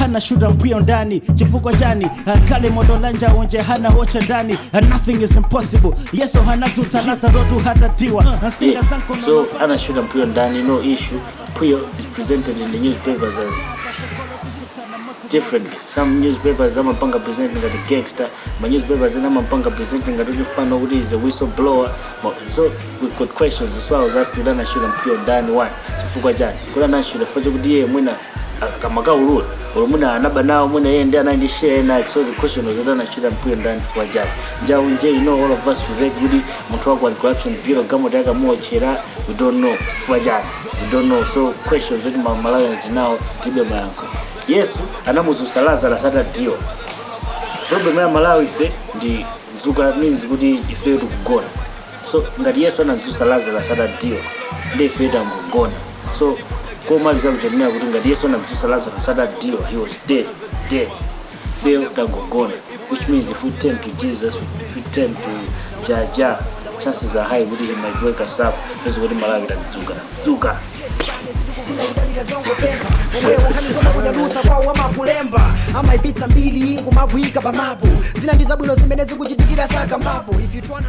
hana shuda mpio ndani chifukwa jani kale modolanja onje hana hocha ndani nothing is impossible yeso hana tutsalasa rotu hata tiwa so hana shuda mpio ndani no issue. Puyo is presented in the newspapers as differently. Some newspapers are presenting as a gangster, but newspapers are presenting as a fan who is a whistleblower. So we've got questions as well as asking Dana should pure Dan one. Chifukwa jani. Kuna should for jodi mwina kamaka ulula. Muna anaba now muna yende ana share na so the question was Dana should pure Dan for jani. Jaunje, you know all of us we read goody Montreal corruption bureau gamo daga mo chera we don't know for jani. We don't know. So questions with my Malayans now tibe mayanko. Yesu anamuzusalaza la sada dio. Problem ya Malawi ife ndi nzuka means kuti ife tukugona. So ngati Yesu anamuzusalaza la sada dio ndi ife tukugona. So kwa maliza kutemea kuti ngati Yesu anamuzusalaza la sada dio, he was dead. Ife tukugona. Which means if we turn to Jesus, if we turn to Jaja, chances are high kuti he might wake us up. Yesu kuti Malawi tuzuka. Amaipita mbili kumagwika bamabu zina ndiza bwino zimenezi kuchitikira saka mabu if you twana